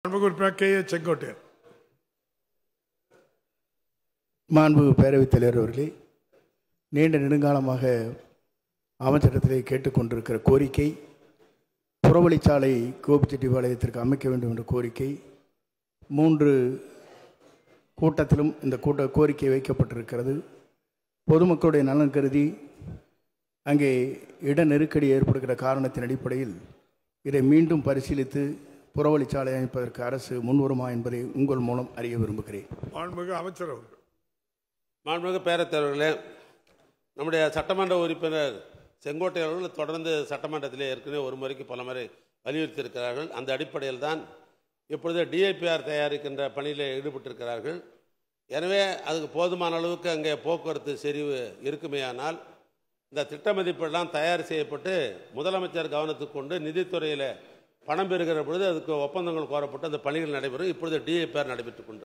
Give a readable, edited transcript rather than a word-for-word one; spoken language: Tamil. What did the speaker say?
செங்கோட்டையன். மாண்புமிகு பேரவைத் தலைவர் அவர்களே, நீண்ட நெடுங்காலமாக அமைச்சரத்திலே கேட்டுக்கொண்டிருக்கிற கோரிக்கை புறவழிச்சாலை கோபிச்செட்டிப்பாளையத்திற்கு அமைக்க வேண்டும் என்ற கோரிக்கை 3 கூட்டத்திலும் இந்த கோரிக்கை வைக்கப்பட்டிருக்கிறது. பொதுமக்களுடைய நலன் கருதி அங்கே இட நெருக்கடி ஏற்படுகிற காரணத்தின் அடிப்படையில் இதை மீண்டும் பரிசீலித்து புறவழிச்சாலை அமைப்பதற்கு அரசு முன்வருமா என்பதை உங்கள் மூலம் அறிய விரும்புகிறேன். மாண்புமிகு அமைச்சர் அவர்கள். மாண்புமிகு பேரவைத் தலைவர்களே, நம்முடைய சட்டமன்ற உறுப்பினர் செங்கோட்டையன் அவர்கள் தொடர்ந்து சட்டமன்றத்திலே ஏற்கனவே ஒரு முறைக்கு பல முறை வலியுறுத்தியிருக்கிறார்கள். அந்த அடிப்படையில் தான் இப்பொழுது டிஐபிஆர் தயாரிக்கின்ற பணியில் ஈடுபட்டிருக்கிறார்கள். எனவே அதுக்கு போதுமான அளவுக்கு அங்கே போக்குவரத்து செறிவு இருக்குமேயானால் இந்த திட்ட மதிப்பெல்லாம் தயார் செய்யப்பட்டு முதலமைச்சர் கவனத்துக்கு கொண்டு நிதித்துறையில் பணம் பெறுகிற பொழுது அதுக்கு ஒப்பந்தங்கள் கோரப்பட்டு அந்த பணிகள் நடைபெறும். இப்பொழுது டிஐபிஆர் நடைபெற்றுக் கொண்டு